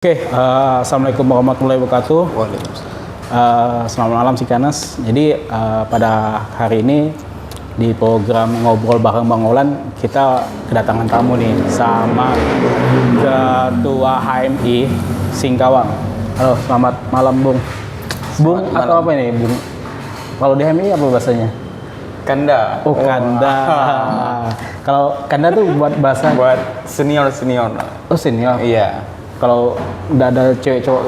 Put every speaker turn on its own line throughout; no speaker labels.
Assalamualaikum warahmatullahi wabarakatuh.
Waalaikumsalam.
Selamat malam Sikanas. Jadi pada hari ini di program Ngobrol Bareng Bang Olan kita kedatangan tamu nih sama Ketua HMI Singkawang. Halo, selamat malam Bung. Bung
Selamat
atau
malam.
apa ini Bung? Kalau di HMI apa bahasanya?
Kanda.
Oh, Kanda. Kalau Kanda tuh buat bahasa
Buat senior.
oh senior.
Iya.
Kalau udah ada cewek cowok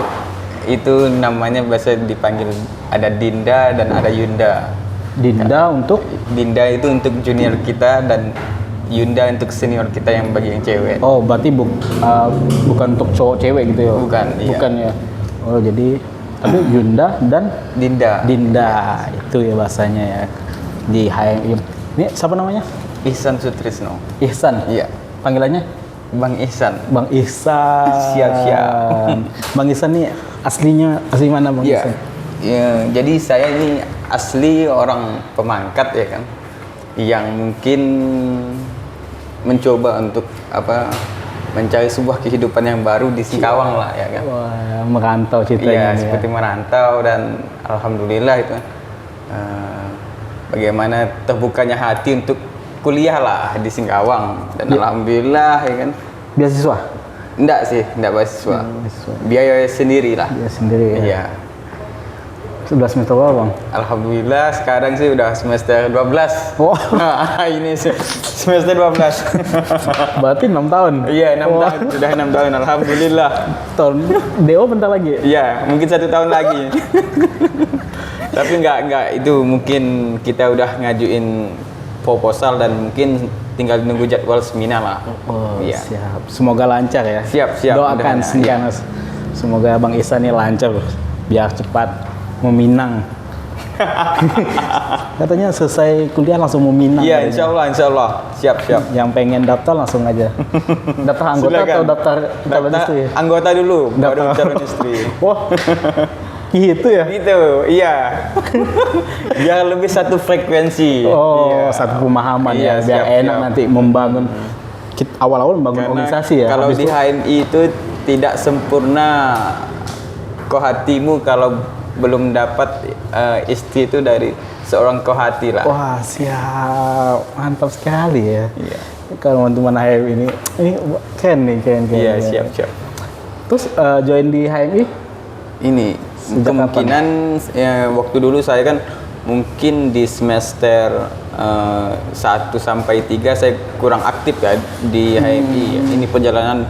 Itu namanya biasa dipanggil ada Dinda dan ada Yunda.
Dinda untuk
Dinda itu untuk junior kita dan Yunda untuk senior kita yang bagi yang cewek.
oh berarti bukan untuk cowok cewek gitu ya?
Bukan, iya.
Bukan ya. Oh jadi tapi Yunda dan
Dinda.
Dinda itu ya bahasanya ya di HMI. Ini siapa namanya?
Ihsan Sutrisno.
Ihsan.
Iya.
Panggilannya
Bang Ihsan.
Bang Ihsan.
Siap.
Bang Ihsan nih asli mana Bang
Iya.
Ihsan?
Ya, jadi saya ini asli orang Pemangkat ya kan, yang mungkin mencoba untuk mencari sebuah kehidupan yang baru di Singkawang lah ya kan.
Wah, merantau
Iya,
ceritanya
seperti
ya.
merantau dan alhamdulillah itu bagaimana terbukanya hati untuk kuliah lah di Singkawang dan alhamdulillah ya kan.
Beasiswa?
Enggak sih, enggak beasiswa.
Beasiswa.
Biaya sendiri lah.
Dia sendiri ya.
Iya.
Sudah semester berapa Bang?
Alhamdulillah sekarang sih udah semester 12.
Oh.
Nah, ini semester 12.
Berarti 6 tahun?
Iya, 6 tahun. Sudah 6 tahun, alhamdulillah.
Tahun DO bentar lagi?
Iya, mungkin 1 tahun lagi. Tapi enggak, itu mungkin kita udah ngajuin proposal dan mungkin tinggal nunggu jadwal seminar lah.
Oh,
Iya.
siap. Semoga lancar ya.
Siap.
Doakan
Mudah-mudahan,
Singkanas. Semoga Bang Ihsan ini lancar biar cepat meminang. Katanya selesai kuliah langsung meminang.
Iya,
katanya.
insya Allah. Siap.
Yang pengen daftar langsung aja. Daftar anggota
Silakan.
atau daftar calon
Daftar
istri?
anggota dulu, baru
Daftar.
calon istri.
Wah, gitu ya?
Gitu, iya. Biar lebih satu frekuensi.
Oh,
Iya.
satu pemahaman
Iya,
ya, biar
siap.
enak nanti membangun. Awal-awal membangun organisasi ya.
Kalau
habis
di
itu-
HMI itu tidak sempurna kohatimu kalau belum dapat istri itu dari seorang kohati lah.
Wah, siap. Mantap sekali ya.
Iya.
Kalau teman-teman HMI ini keren nih.
Iya,
ya.
siap.
Terus join di HMI?
Ini
Sejak
kemungkinan waktu dulu saya kan mungkin di semester 1 sampai 3 saya kurang aktif ya di HMI. Ini perjalanan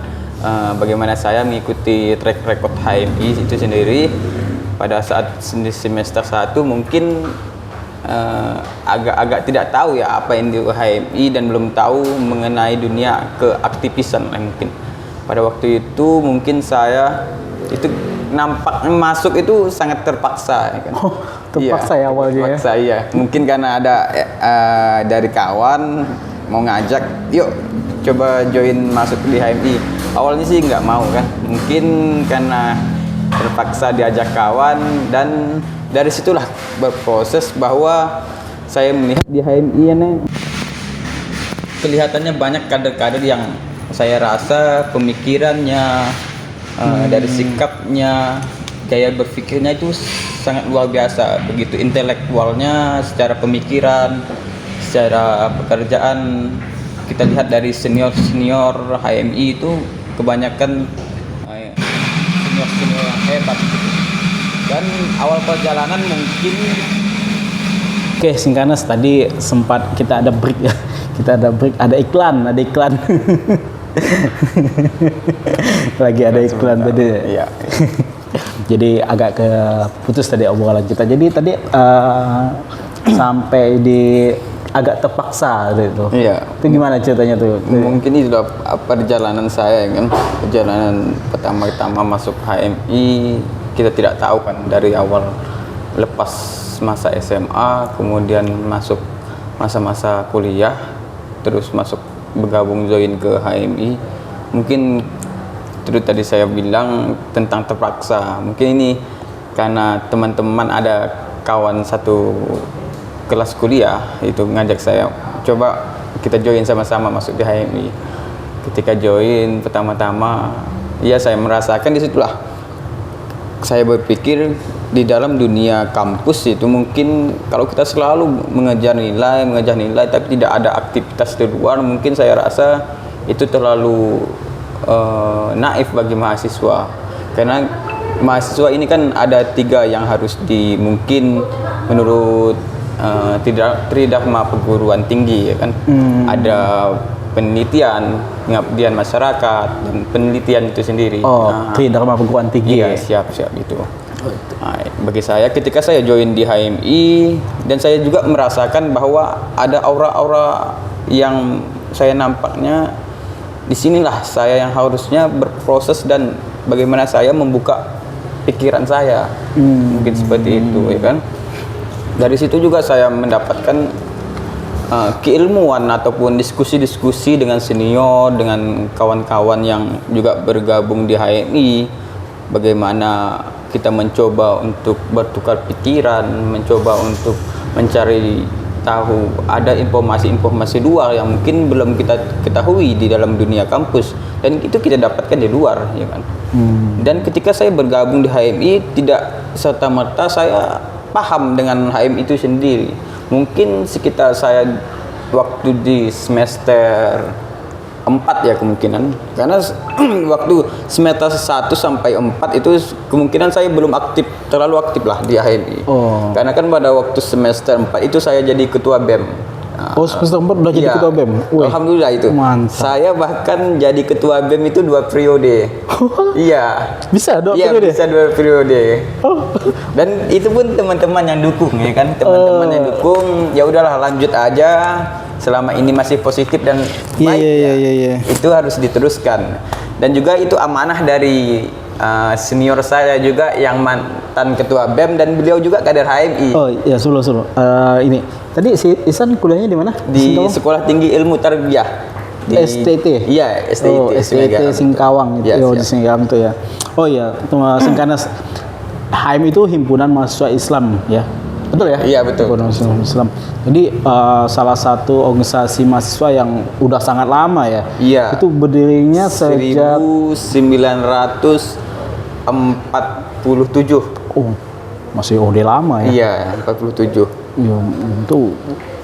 bagaimana saya mengikuti track record HMI itu sendiri. Pada saat di semester 1 mungkin agak tidak tahu ya apa yang di HMI dan belum tahu mengenai dunia keaktivisan mungkin. Pada waktu itu mungkin saya itu nampak masuk itu sangat terpaksa ya kan.
Oh, terpaksa ya awalnya ya?
Terpaksa iya. Mungkin karena ada dari kawan mau ngajak, yuk coba join masuk di HMI. Awalnya sih nggak mau kan. Mungkin karena terpaksa diajak kawan dan dari situlah berproses bahwa saya melihat di HMI ini kelihatannya banyak kader-kader yang saya rasa pemikirannya dari sikapnya, gaya berpikirnya itu sangat luar biasa, begitu intelektualnya, secara pemikiran, secara pekerjaan. Kita lihat dari senior HMI itu kebanyakan senior yang hebat. Dan awal perjalanan mungkin
Oke, Singkanas tadi sempat kita ada break ya. Kita ada break, ada iklan. Lagi ada iklan tadi.
Iya.
Jadi agak keputus tadi obrolan kita. Jadi tadi sampai di agak terpaksa gitu.
Iya.
Itu gimana ceritanya tuh?
Mungkin itu perjalanan saya kan, perjalanan pertama masuk HMI. Kita tidak tahu kan dari awal lepas masa SMA, kemudian masuk masa-masa kuliah, terus masuk bergabung join ke HMI. Mungkin itu tadi saya bilang tentang terpaksa. Mungkin ini karena teman-teman ada kawan satu kelas kuliah itu ngajak saya, coba kita join sama-sama masuk di HMI. Ketika join pertama-tama Iya, saya merasakan disitulah saya berpikir di dalam dunia kampus itu mungkin kalau kita selalu mengejar nilai tapi tidak ada aktivitas di luar, mungkin saya rasa itu terlalu naif bagi mahasiswa. Karena mahasiswa ini kan ada 3 yang harus mungkin menurut Tridharma perguruan tinggi ya kan. Ada penelitian, pengabdian masyarakat, dan penelitian itu sendiri.
Tridharma perguruan tinggi.
Iya, siap itu. Nah, bagi saya ketika saya join di HMI dan saya juga merasakan bahwa ada aura-aura yang saya nampaknya disinilah saya yang harusnya berproses dan bagaimana saya membuka pikiran saya. Mungkin seperti itu ya kan. Dari situ juga saya mendapatkan keilmuan ataupun diskusi-diskusi dengan senior, dengan kawan-kawan yang juga bergabung di HMI, bagaimana kita mencoba untuk bertukar pikiran, mencoba untuk mencari tahu ada informasi-informasi luar yang mungkin belum kita ketahui di dalam dunia kampus, dan itu kita dapatkan di luar ya kan. Dan ketika saya bergabung di HMI, tidak serta-merta saya paham dengan HMI itu sendiri. Mungkin sekitar saya waktu di semester 4 ya kemungkinan, karena waktu semester 1 sampai 4 itu kemungkinan saya belum terlalu aktif lah di HMI. Karena kan pada waktu semester 4 itu saya jadi ketua BEM.
Semester 4 udah jadi ketua BEM?
Alhamdulillah itu.
Mantap.
Saya bahkan jadi ketua BEM itu 2 periode. Iya.
Bisa 2
periode? Iya, bisa 2 periode. Dan itu pun teman-teman yang dukung ya kan. Teman-teman yang dukung, ya udahlah lanjut aja. Selama ini masih positif dan baik, itu harus diteruskan. Dan juga itu amanah dari senior saya juga yang mantan ketua BEM, dan beliau juga kader HMI.
Solo. Ini tadi si Isan kuliahnya di mana?
Di Sekolah Tinggi Ilmu Tarbiyah. Di
STT?
Iya, STT.
STT Singkawang itu. Di Singkawang itu ya. Singkanas HMI itu himpunan mahasiswa Islam ya. Betul ya?
Iya, betul.
Islam. Jadi salah satu organisasi mahasiswa yang udah sangat lama ya.
Iya.
Itu berdirinya sejak
1947.
Masih udah lama ya.
Iya, 47.
Ya, itu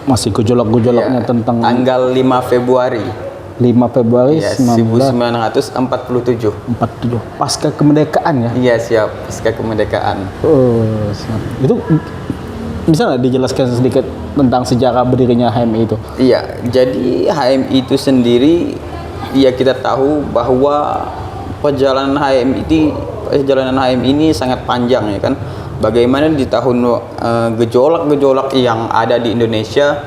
masih gejolak-gejolaknya tentang
tanggal 5 Februari.
5 Februari
ya, 1947.
Pasca kemerdekaan ya?
Iya, siap. Pasca kemerdekaan.
Siap. Itu bisa nggak dijelaskan sedikit tentang sejarah berdirinya HMI itu?
Iya, jadi HMI itu sendiri, ya kita tahu bahwa perjalanan HMI ini sangat panjang ya kan. Bagaimana di tahun gejolak-gejolak yang ada di Indonesia,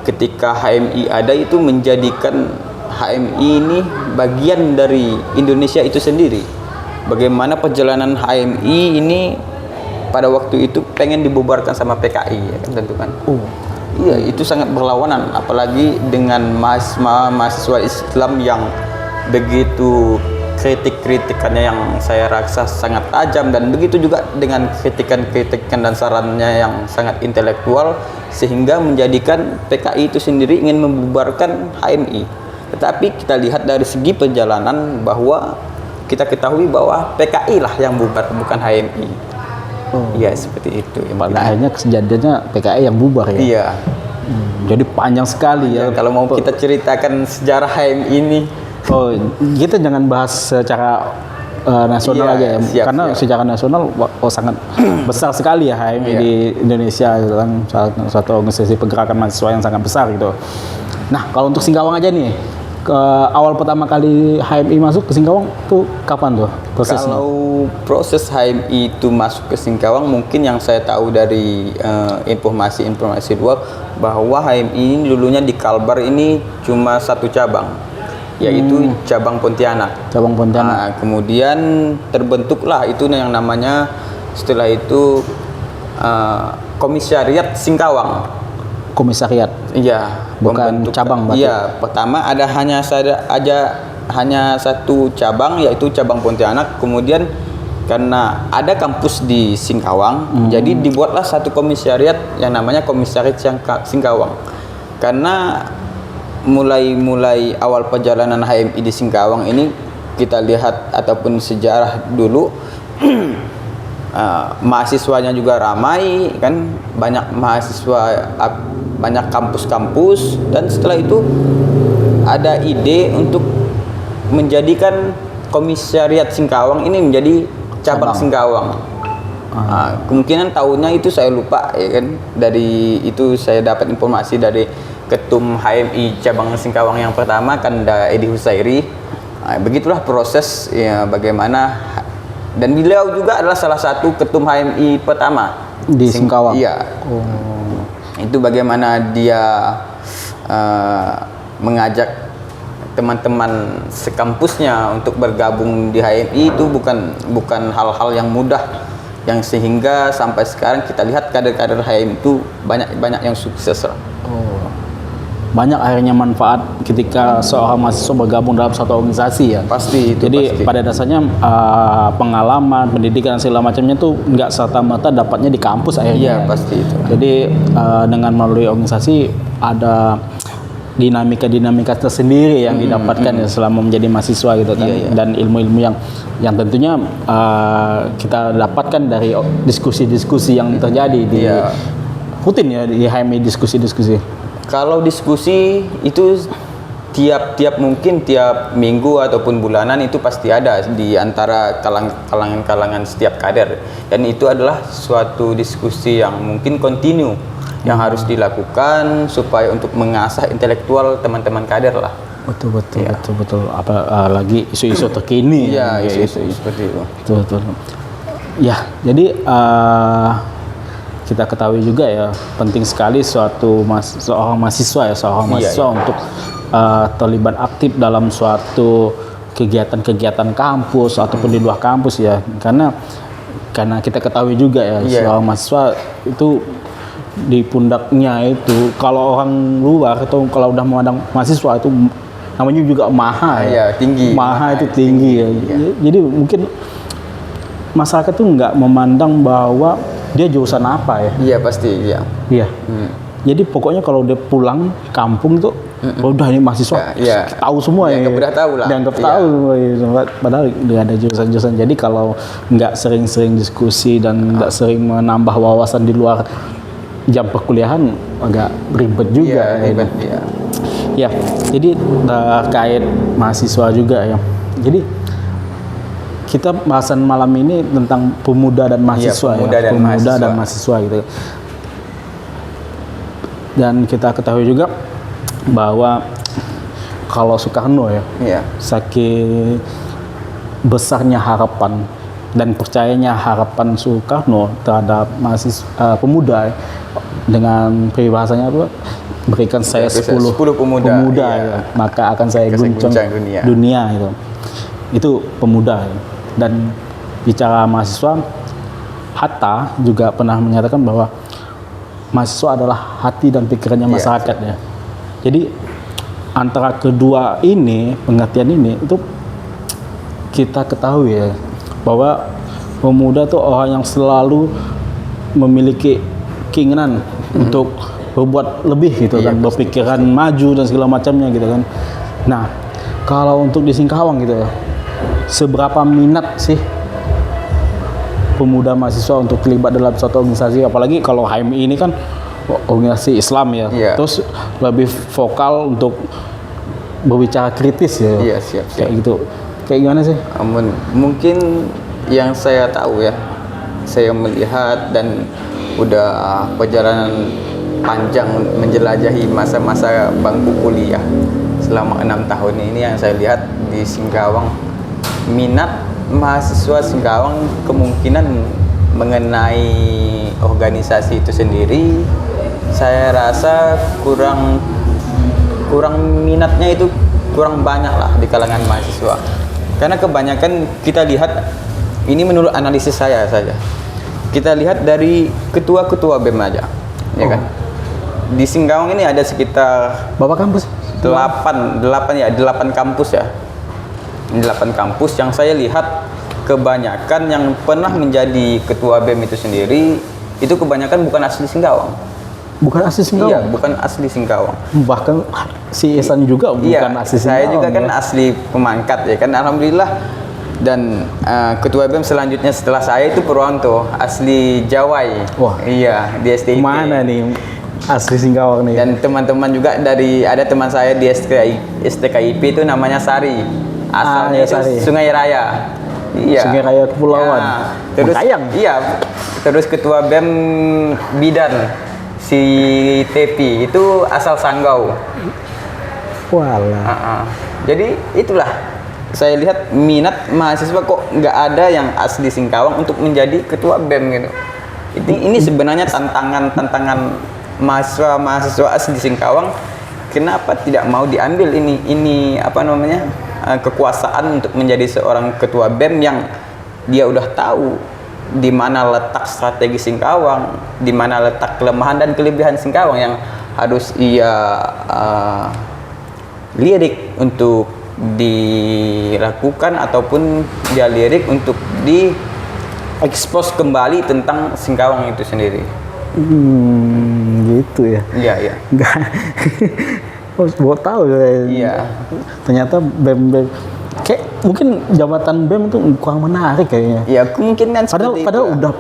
ketika HMI ada itu menjadikan HMI ini bagian dari Indonesia itu sendiri. Bagaimana perjalanan HMI ini pada waktu itu pengen dibubarkan sama PKI ya kan, tentu kan. Iya, itu sangat berlawanan, apalagi dengan mahasiswa Islam yang begitu kritikannya yang saya rasa sangat tajam, dan begitu juga dengan kritikan dan sarannya yang sangat intelektual, sehingga menjadikan PKI itu sendiri ingin membubarkan HMI. Tetapi kita lihat dari segi perjalanan bahwa kita ketahui bahwa PKI lah yang bubar, bukan HMI. Iya, seperti itu.
Pada akhirnya kejadiannya PKI yang bubar ya?
Iya.
Jadi panjang sekali ya.
Kalau mau kita ceritakan sejarah HMI ini.
Kita jangan bahas secara nasional aja ya. Karena secara nasional sangat besar sekali ya HMI di Indonesia, kan satu organisasi pergerakan mahasiswa yang sangat besar gitu. Nah, kalau untuk Singkawang aja nih, awal pertama kali HMI masuk ke Singkawang tuh kapan tuh prosesnya?
Kalau proses HMI itu masuk ke Singkawang, mungkin yang saya tahu dari informasi luar, bahwa HMI ini dulunya di Kalbar ini cuma satu cabang, yaitu cabang Pontianak. Nah, kemudian terbentuklah itu yang namanya setelah itu Komisariat Singkawang.
Komisariat?
Iya,
bukan cabang berarti?
Iya, pertama hanya satu cabang, yaitu cabang Pontianak. Kemudian karena ada kampus di Singkawang, jadi dibuatlah satu komisariat yang namanya Komisariat Singkawang. Karena mulai awal perjalanan HMI di Singkawang ini, kita lihat ataupun sejarah dulu, mahasiswanya juga ramai kan, banyak mahasiswa, banyak kampus-kampus, dan setelah itu ada ide untuk menjadikan Komisariat Singkawang ini menjadi cabang Singkawang. Kemungkinan tahunnya itu saya lupa ya kan. Dari itu saya dapat informasi dari Ketum HMI cabang Singkawang yang pertama Kanda Edi Husairi. Begitulah proses ya, bagaimana, dan beliau juga adalah salah satu ketum HMI pertama
di Singkawang.
Iya. Itu bagaimana dia mengajak teman-teman sekampusnya untuk bergabung di HMI, itu bukan hal-hal yang mudah, yang sehingga sampai sekarang kita lihat kader-kader HMI itu banyak yang sukses.
Banyak akhirnya manfaat ketika seorang mahasiswa bergabung dalam suatu organisasi ya.
Pasti itu.
Jadi
pasti.
pada dasarnya pengalaman, pendidikan dan segala macamnya tuh nggak serta-merta dapatnya di kampus akhirnya.
Iya, pasti itu.
Jadi dengan melalui organisasi ada dinamika tersendiri yang didapatkan ya selama menjadi mahasiswa gitu kan.
Iya.
Dan ilmu-ilmu yang tentunya kita dapatkan dari diskusi-diskusi yang terjadi di rutin ya di HMI, diskusi-diskusi.
Kalau diskusi itu tiap minggu ataupun bulanan itu pasti ada di antara kalangan setiap kader, dan itu adalah suatu diskusi yang mungkin kontinu yang harus dilakukan supaya untuk mengasah intelektual teman-teman kader lah.
Betul. Apalagi isu-isu terkini.
Iya, isu-isu seperti itu.
Betul. Ya, jadi kita ketahui juga ya, penting sekali seorang mahasiswa untuk terlibat aktif dalam suatu kegiatan-kegiatan kampus ataupun di luar kampus ya, karena kita ketahui juga ya, seorang mahasiswa itu di pundaknya itu, kalau orang luar atau kalau udah memandang mahasiswa itu namanya juga maha ya,
tinggi.
Maha itu tinggi ya. Jadi mungkin masyarakat tuh nggak memandang bahwa dia jurusan apa ya.
Iya, pasti iya.
Jadi pokoknya kalau dia pulang kampung tuh udah ini mahasiswa tahu semua ya.
Udah tahu lah.
Dianggap tahu padahal nggak ada jurusan-jurusan. Jadi kalau nggak sering-sering diskusi dan nggak sering menambah wawasan di luar jam perkuliahan, agak ribet juga. Ya, jadi terkait mahasiswa juga ya. Jadi kita bahasan malam ini tentang pemuda dan mahasiswa, pemuda dan mahasiswa gitu. Dan kita ketahui juga bahwa kalau Soekarno ya, saking besarnya harapan dan percayanya harapan Soekarno terhadap mahasiswa pemuda dengan peribahasanya apa? Berikan saya 10 pemuda ya, maka akan saya guncang dunia itu. Itu pemuda ya. Dan bicara mahasiswa, Hatta juga pernah menyatakan bahwa mahasiswa adalah hati dan pikirannya masyarakat ya. Jadi antara kedua ini, pengertian ini itu kita ketahui ya, bahwa pemuda itu orang yang selalu memiliki keinginan untuk berbuat lebih gitu kan, berpikiran maju dan segala macamnya gitu kan. Nah, kalau untuk di Singkawang gitu ya, seberapa minat sih pemuda mahasiswa untuk terlibat dalam suatu organisasi, apalagi kalau HMI ini kan organisasi Islam ya, terus lebih vokal untuk berbicara kritis ya.
Iya, siap.
Kayak gitu. Kayak gimana sih?
Mungkin yang saya tahu ya, saya melihat dan udah perjalanan panjang menjelajahi masa-masa bangku kuliah selama 6 tahun ini, yang saya lihat di Singkawang, minat mahasiswa Singkawang kemungkinan mengenai organisasi itu sendiri, saya rasa kurang minatnya itu kurang banyak lah di kalangan mahasiswa. Karena kebanyakan kita lihat, ini menurut analisis saya saja, kita lihat dari ketua-ketua BEM aja, ya kan? Di Singkawang ini ada sekitar
berapa kampus?
8 kampus ya. 8 kampus yang saya lihat kebanyakan yang pernah menjadi ketua BEM itu sendiri, itu kebanyakan bukan asli Singkawang.
Bukan asli Singkawang.
Iya, bukan asli Singkawang.
Bahkan si Ihsan juga bukan asli Singkawang.
Saya juga kan
ya.
asli Pemangkat ya kan, alhamdulillah. Dan ketua BEM selanjutnya setelah saya itu Purwanto, asli Jawai.
Wah.
Iya, di STIP.
Mana nih asli Singkawang nih?
Dan teman-teman juga ada teman saya di STKIP itu namanya Sari. Asalnya
ya,
itu
Sari.
Sungai Raya. Iya.
Sungai Raya Kepulauan.
Ya. Terus
Bengkayang.
iya. Terus ketua BEM Bidan si Tepi itu asal Sanggau.
Walah.
Jadi itulah saya lihat minat mahasiswa kok nggak ada yang asli Singkawang untuk menjadi ketua BEM gitu. Ini sebenarnya tantangan mahasiswa asli Singkawang. Kenapa tidak mau diambil ini apa namanya kekuasaan untuk menjadi seorang ketua BEM yang dia udah tahu di mana letak strategi Singkawang, di mana letak kelemahan dan kelebihan Singkawang yang harus ia lirik untuk dilakukan ataupun dia lirik untuk diekspos kembali tentang Singkawang itu sendiri.
Gitu ya.
Iya, iya.
Enggak. Oh, baru tahu ya.
Iya.
Ternyata BEM kayak mungkin jabatan BEM itu kurang menarik kayaknya.
Ya, kemungkinan
Padahal
seperti itu.
udah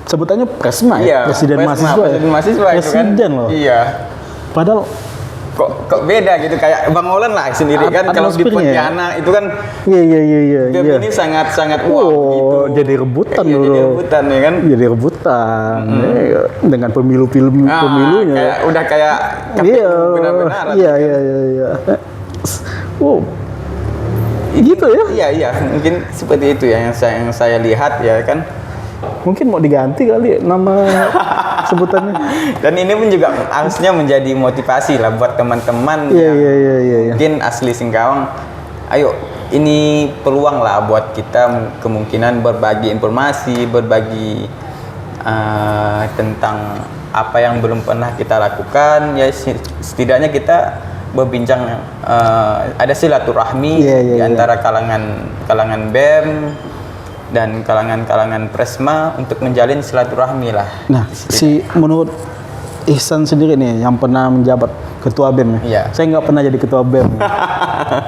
sebutannya Presma
Iya,
ya, Presiden mahasiswa.
Presiden mahasiswa itu kan.
Presiden loh.
Iya.
Padahal
Kok beda gitu kayak Bang Olan lah sendiri kan kalau di
atmosfernya ya?
Pontianak itu kan
iya.
BEM ini sangat wow gitu.
Jadi rebutan
Iya,
dulu.
jadi rebutan ya kan.
Jadi rebutan. Ya, dengan pemilunya.
Kayak udah kayak
Iya.
benar-benar.
Iya. Oh. Gitu ya.
Iya, mungkin seperti itu ya yang saya lihat ya kan.
Mungkin mau diganti kali nama sebutannya.
Dan ini pun juga harusnya menjadi motivasi lah buat teman-teman
Iya.
mungkin asli Singkawang. Ayo, ini peluang lah buat kita kemungkinan berbagi informasi, berbagi tentang apa yang belum pernah kita lakukan. Ya setidaknya kita berbincang, ada silaturahmi di antara kalangan BEM dan kalangan Presma untuk menjalin silaturahmi lah.
Nah, menurut Ihsan sendiri nih yang pernah menjabat ketua BEM ya.
Iya.
Saya nggak pernah jadi ketua BEM.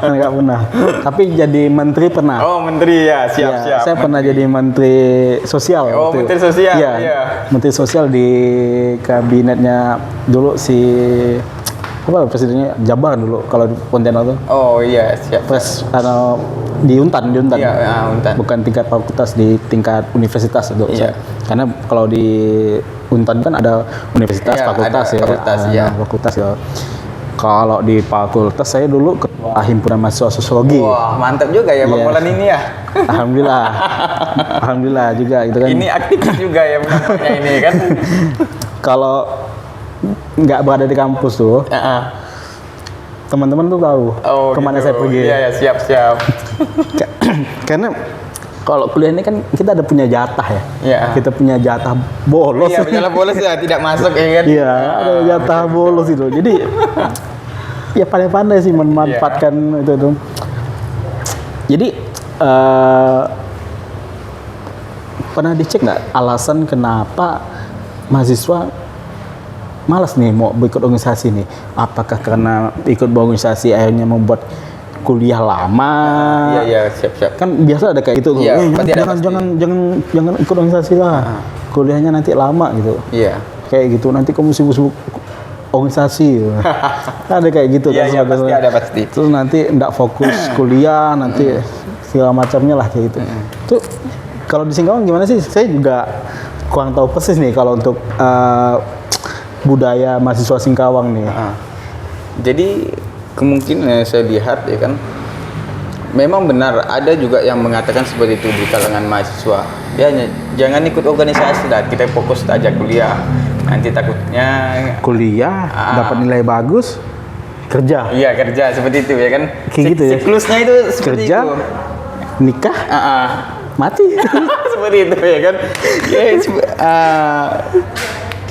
Nggak pernah. Tapi jadi menteri pernah.
Oh, menteri ya, siap.
Saya pernah jadi menteri sosial.
Oh, menteri sosial.
Iya. Menteri sosial di kabinetnya dulu si presidennya Jabar dulu kalau di Pontianak tuh.
Oh iya, siap.
Di Untan.
Iya, Untan.
Bukan tingkat fakultas, di tingkat universitas itu.
Iya.
Karena kalau di Untan kan ada universitas,
Iya,
fakultas
ada
ya.
fakultas, iya.
Fakultas ya. Kalau di fakultas saya dulu ketua himpunan mahasiswa sosiologi.
Wah, mantap juga ya Bang Olan ini ya.
Alhamdulillah juga gitu kan.
Ini aktif juga ya nampaknya ini kan.
Kalau nggak berada di kampus tuh, teman-teman tuh tahu kemana
gitu.
saya pergi.
Iya, siap.
Karena kalau kuliah ini kan kita ada punya jatah ya.
Iya.
Kita punya jatah bolos.
Iya, penjala bolos ya tidak masuk ya kan.
Iya, ada jatah bolos itu. Jadi ya pandai-pandai sih memanfaatkan itu tuh. Jadi pernah dicek nggak alasan kenapa mahasiswa malas nih mau ikut organisasi nih? Apakah karena ikut organisasi akhirnya membuat kuliah lama?
Iya, siap.
Kan biasa ada kayak gitu.
Iya,
jangan ikut organisasi lah. Kuliahnya nanti lama gitu.
Iya.
Kayak gitu, nanti kamu sibuk organisasi. Ada kayak gitu
Iya, pasti.
Terus nanti enggak fokus kuliah, nanti segala macamnya lah kayak gitu. Tuh kalau di Singkawang gimana sih? Saya juga kurang tahu persis nih kalau untuk budaya mahasiswa Singkawang nih.
Jadi kemungkinan yang saya lihat ya kan, memang benar ada juga yang mengatakan seperti itu di kalangan mahasiswa. Ya jangan ikut organisasi lah, kita fokus aja kuliah. Nanti takutnya
Kuliah dapat nilai bagus, kerja.
Iya, kerja seperti itu ya kan.
Kayak gitu ya.
Siklusnya itu seperti
Kerja,
itu.
nikah, mati.
Seperti itu ya kan.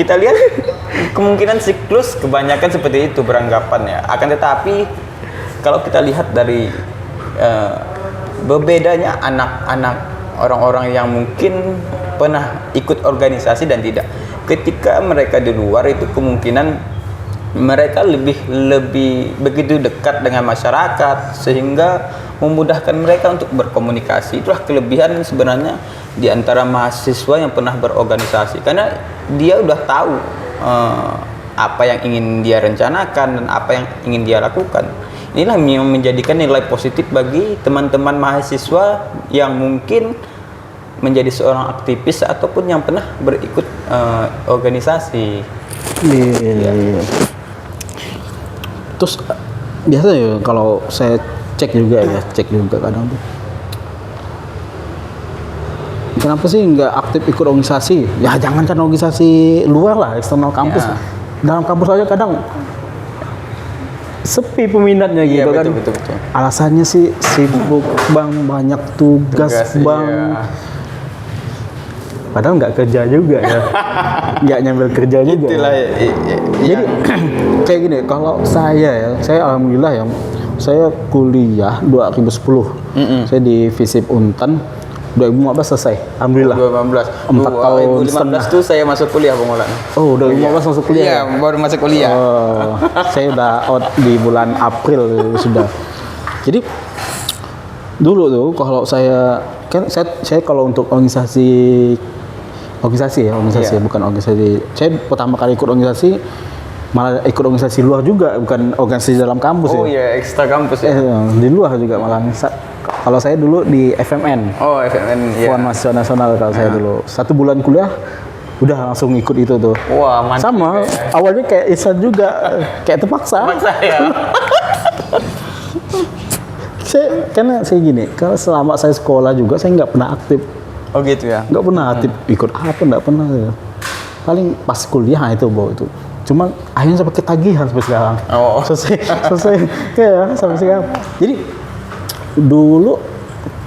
Kita lihat kemungkinan siklus kebanyakan seperti itu beranggapan ya. Akan tetapi kalau kita lihat dari berbedanya anak-anak orang-orang yang mungkin pernah ikut organisasi dan tidak. Ketika mereka di luar itu kemungkinan mereka lebih begitu dekat dengan masyarakat sehingga memudahkan mereka untuk berkomunikasi. Itulah kelebihan sebenarnya di antara mahasiswa yang pernah berorganisasi, karena dia udah tahu apa yang ingin dia rencanakan dan apa yang ingin dia lakukan. Inilah yang menjadikan nilai positif bagi teman-teman mahasiswa yang mungkin menjadi seorang aktivis ataupun yang pernah berikut organisasi.
Iya. Terus biasa ya kalau saya cek juga kadang tuh. Kenapa sih nggak aktif ikut organisasi? Ya jangan kan organisasi luar lah, eksternal kampus.
Ya.
Dalam kampus aja kadang sepi peminatnya gitu kan.
Betul.
Alasannya sih sibuk bang, banyak tugas bang.
Iya.
Padahal nggak kerja juga ya, nggak nyambil kerja juga.
Itulah
Jadi kayak gini, kalau saya alhamdulillah ya, saya kuliah 2010, saya di FISIP Untan 2015 selesai, alhamdulillah.
2015.
4 tahun
2015 tuh saya masuk kuliah Pengolan.
Oh, 2015 masuk kuliah.
Iya, baru masuk kuliah.
Oh, saya udah out di bulan April sudah. Jadi dulu tuh kalau saya kalau untuk organisasi
Iya.
bukan organisasi. Saya pertama kali ikut organisasi malah ikut organisasi luar juga, bukan organisasi dalam kampus
Oh
ya.
iya, ekstra kampus ya.
Di luar juga malah. Kalau saya dulu di FMN,
Oh, FMN ya.
Front Mahasiswa Nasional kalau saya dulu. 1 bulan kuliah udah langsung ikut itu tuh.
Wah, mantap.
Sama, awalnya kayak Ihsan juga, kayak terpaksa.
Maksa ya.
Karena saya gini, kalau selama saya sekolah juga saya nggak pernah aktif.
Oh gitu ya.
Nggak pernah aktif ikut apa, nggak pernah ya. Paling pas kuliah itu bawa itu. Cuma akhirnya sampai ketagihan sampai sekarang.
Oh.
Selesai kayak sampai sekarang. Jadi dulu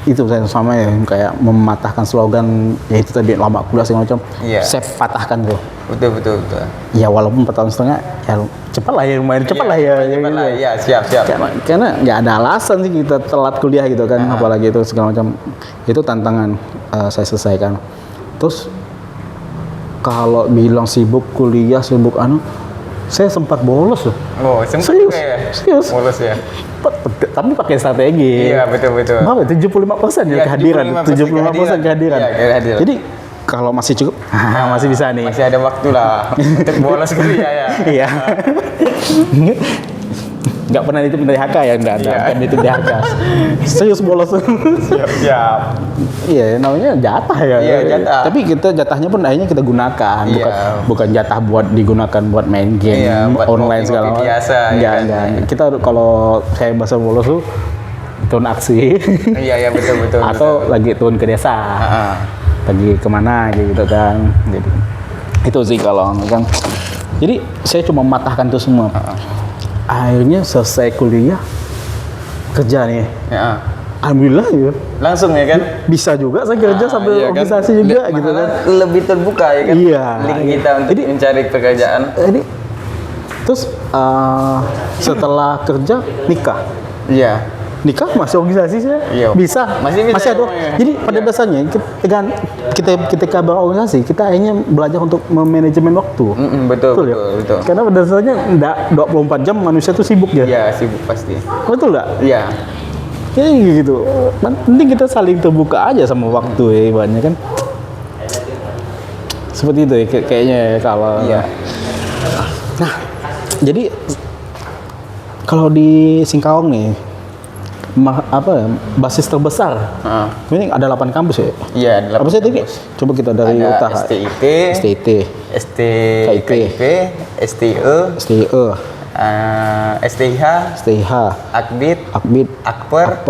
itu saya sama ya, kayak mematahkan slogan ya itu tadi lama kuliah segala macam.
Iya.
Saya patahkan tuh.
Betul.
Ya walaupun 4 tahun setengah ya cepat lah ya, lumayan cepat lah ya.
Cepat lah,
gitu.
ya siap.
Karena nggak ada alasan sih kita telat kuliah gitu kan, apalagi itu segala macam. Itu tantangan saya selesaikan. Terus kalau bilang sibuk kuliah, saya sempat bolos loh.
Oh, sempat
Serius?
juga ya?
Serius?
Bolos ya?
Tapi pakai strategi.
Iya, betul.
Berapa? 75% ya
Iya,
kehadiran. 75% kehadiran.
Iya, kehadiran.
Jadi kalau masih cukup, masih bisa nih.
Masih ada waktu lah untuk bolos kuliah ya.
Iya. Nggak pernah nitip DHK ya, nggak ada.
Iya.
Bukan nitip DHK. Serius bolos.
Siap.
Iya, namanya jatah ya.
Iya, jatah.
Tapi jatahnya pun akhirnya kita gunakan,
Iya.
bukan jatah buat digunakan buat main game
Iya, buat
online
ngopi-ngopi
segala macam.
biasa,
Enggak,
ya kan?
enggak. Kita kalau saya bahasa bolos tuh turun aksi.
Iya, betul.
Atau lagi turun ke desa.
Heeh.
Pergi kemana gitu kan. Jadi itu sih kalau kan. Jadi saya cuma mematahkan itu semua. Akhirnya selesai kuliah, kerja nih.
Ya.
Alhamdulillah ya.
Langsung ya kan?
Bisa juga saya kerja sambil
Iya kan?
organisasi juga gitu kan.
Lebih terbuka ya kan?
Iya.
Link kita untuk
Jadi-
mencari pekerjaan.
Ini terus setelah kerja nikah.
Iya.
Nikah masih organisasi saya?
Iya.
Bisa.
Masih bisa
ada.
ngomongnya.
Jadi pada
Iya.
dasarnya kita kabar organisasi, kita akhirnya belajar untuk memanajemen waktu.
Betul.
Karena pada dasarnya enggak 24 jam manusia itu sibuk ya.
Iya, sibuk pasti.
Betul enggak?
Iya.
Kayak gitu. Penting kita saling terbuka aja sama waktu ya ibaratnya kan. Seperti itu ya kayaknya ya, kalau.
Iya.
Nah, jadi kalau di Singkawang nih basis terbesar.
Heeh.
Ini ada 8 kampus ya?
Iya,
Apa sih tadi? Coba kita dari
ada
utara.
STIT,
STIT,
STKIP, STE,
STIE,
STIH,
STIH,
Akbid,
Akbid,
Akper,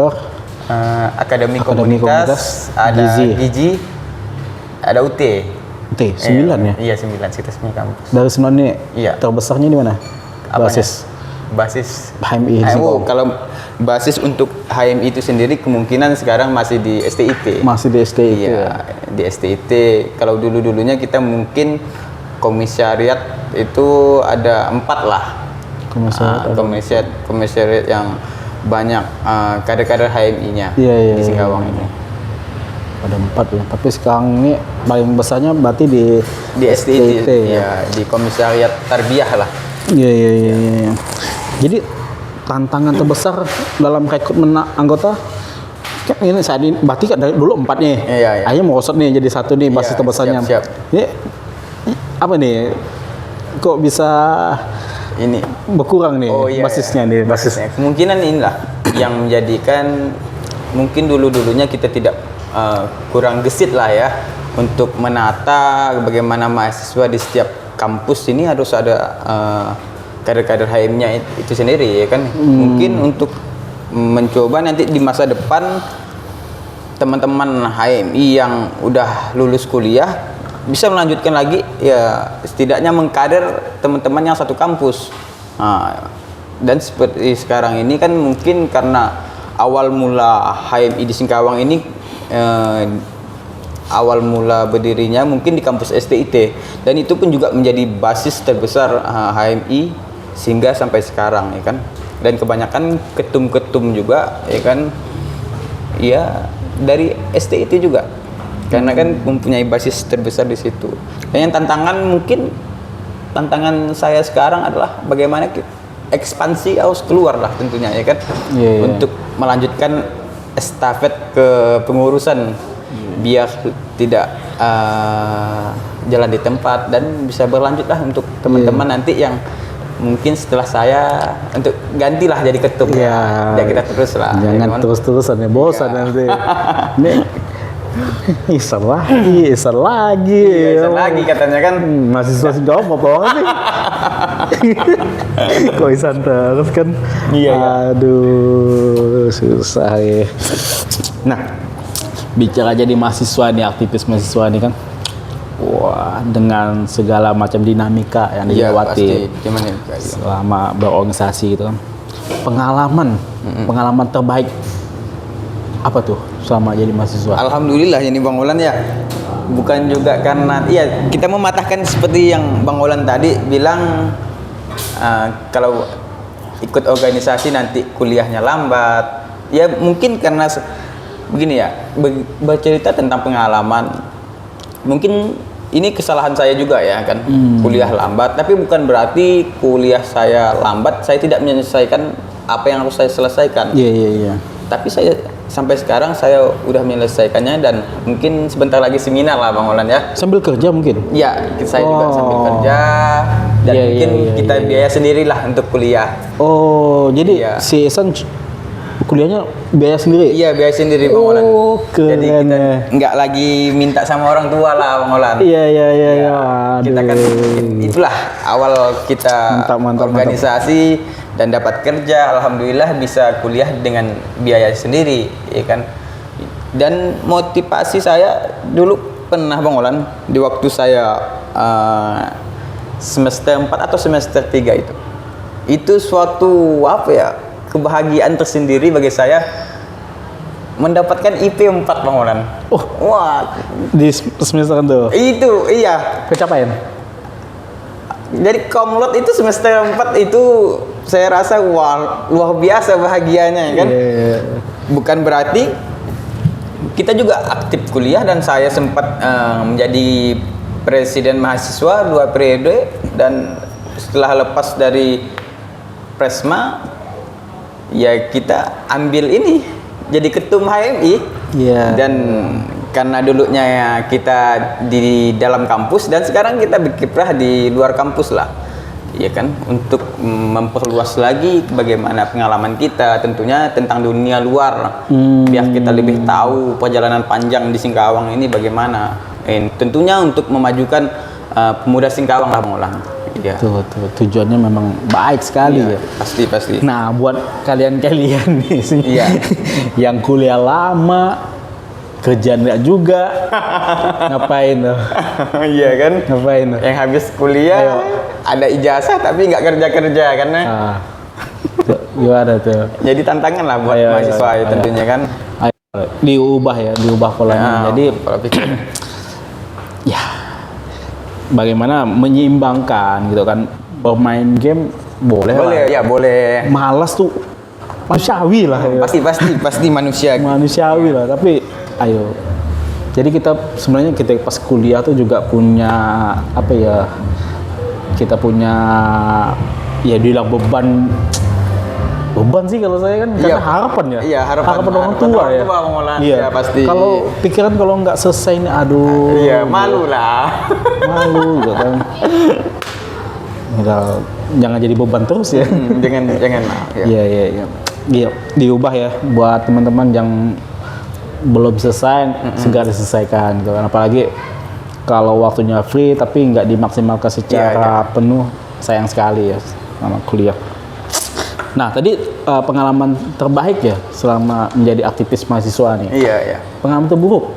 Akademi Komunitas, ada
Gizi.
Gizi, ada UT.
T, 9 ya?
Iya, 9 situs kampus.
Dari 9 ini
Iya.
terbesarnya di mana?
Apanya?
Basis
Basis
HMI.
kalau basis untuk HMI itu sendiri kemungkinan sekarang masih di STIT.
Masih di STIT
Iya,
ya?
di STIT. Kalau dulunya kita mungkin komisariat itu ada 4 lah. Komisariat yang banyak kader-kader HMI-nya
Iya,
di Singkawang ini.
ada 4 ya. Tapi sekarang ini paling besarnya berarti di
STIT
ya.
ya, di Komisariat Tarbiyah lah.
Iya, iya, iya, iya. Jadi tantangan terbesar dalam rekrutmen anggota kan ini saat ini berarti kan dari dulu 4 nih.
Iya, iya.
Akhirnya merosot nih jadi 1 nih basis
Iya,
terbesarnya.
siap.
Ini apa nih? Kok bisa
Ini
berkurang nih basisnya nih, basis.
kemungkinan inilah yang menjadikan mungkin dulunya kita tidak kurang gesit lah ya untuk menata bagaimana mahasiswa di setiap kampus ini harus ada kader-kader HM-nya itu sendiri ya kan. Mungkin untuk mencoba nanti di masa depan teman-teman HMI yang udah lulus kuliah bisa melanjutkan lagi ya, setidaknya mengkader teman-teman yang satu kampus. Dan seperti sekarang ini kan mungkin karena awal mula HMI di Singkawang ini awal mula berdirinya mungkin di kampus STIT, dan itu pun juga menjadi basis terbesar HMI sehingga sampai sekarang ya kan. Dan kebanyakan ketum-ketum juga ya kan ya dari STIT juga, karena kan mempunyai basis terbesar di situ. Dan yang tantangan saya sekarang adalah bagaimana ekspansi harus keluar lah tentunya ya kan. Untuk melanjutkan estafet ke pengurusan biar tidak jalan di tempat dan bisa berlanjut lah untuk teman-teman nanti yang mungkin setelah saya untuk gantilah jadi ketum. Ya kita terus lah.
Jangan terus-terusan ya, bosan nanti. Isan lagi
katanya kan.
Mahasiswa Singkawang apa banget sih? Kok Isan terus kan? Aduh, susah ya. Nah, bicara jadi mahasiswa nih, aktivis mahasiswa nih kan, wah dengan segala macam dinamika yang dilewati selama berorganisasi gitu kan, pengalaman terbaik apa tuh selama jadi mahasiswa?
Alhamdulillah ini Bang Olan ya, bukan juga karena kita mematahkan seperti yang Bang Olan tadi bilang, kalau ikut organisasi nanti kuliahnya lambat ya, mungkin karena begini ya, bercerita tentang pengalaman, mungkin ini kesalahan saya juga ya kan. Kuliah lambat, tapi bukan berarti kuliah saya lambat saya tidak menyelesaikan apa yang harus saya selesaikan.
Iya.
Tapi saya sampai sekarang saya udah menyelesaikannya, dan mungkin sebentar lagi seminar lah Bang Olan ya.
Sambil kerja mungkin?
Ya, saya juga sambil kerja, dan mungkin kita biaya sendirilah untuk kuliah.
Oh, jadi si Ihsan kuliahnya biaya sendiri? Iya,
biaya sendiri Bang Olan.
Keren.
Jadi kita nggak lagi minta sama orang tua lah Bang Olan.
Iya.
Kita kan itulah awal kita organisasi dan dapat kerja, alhamdulillah bisa kuliah dengan biaya sendiri, ya kan. Dan motivasi saya dulu pernah Bang Olan di waktu saya semester 4 atau semester 3 itu suatu kebahagiaan tersendiri bagi saya mendapatkan IP 4 Bang Olan. Wah,
di semester itu?
Itu, iya.
Pencapaian?
Jadi komlot itu semester 4 itu saya rasa luar biasa bahagianya kan. Bukan berarti kita juga aktif kuliah, dan saya sempat menjadi presiden mahasiswa 2 periode, dan setelah lepas dari Presma ya kita ambil ini jadi ketum HMI. Dan karena dulunya kita di dalam kampus, dan sekarang kita berkiprah di luar kampus lah, ya kan, untuk memperluas lagi bagaimana pengalaman kita tentunya tentang dunia luar, biar kita lebih tahu perjalanan panjang di Singkawang ini bagaimana. Tentunya untuk memajukan pemuda Singkawang lah Bang Olan.
Tuh, tujuannya memang baik sekali ya.
Pasti.
Nah, buat kalian-kalian nih sih, yang kuliah lama, kerja enggak juga, ngapain tuh?
Iya kan?
Ngapain tuh?
Yang habis kuliah ada ijazah tapi nggak kerja kan?
Gimana tuh?
Jadi tantangan lah buat mahasiswa tentunya kan. Diubah polanya. Jadi ya bagaimana menyeimbangkan gitu kan, bermain game boleh lah. Boleh.
Malas tuh manusiawi lah.
Pasti manusiawi
lah, tapi ayo Jadi sebenarnya kita pas kuliah tuh juga punya apa ya? Kita punya ya dibilang beban sih kalau saya kan karena harapan ya.
Iya, harapan
orang tua ya.
Iya, pasti.
Kalau pikiran kalau nggak selesai ini aduh.
Iya, malu lah.
Malu gitu kan. Enggak, jangan jadi beban terus ya.
Jangan lah.
Iya. Iya, diubah ya buat teman-teman yang belum selesai segera diselesaikan gitu kan. Apalagi kalau waktunya free tapi nggak dimaksimalkan secara penuh, sayang sekali ya sama kuliah. Nah, tadi pengalaman terbaik ya selama menjadi aktivis mahasiswa nih.
Iya.
Pengalaman terburuk?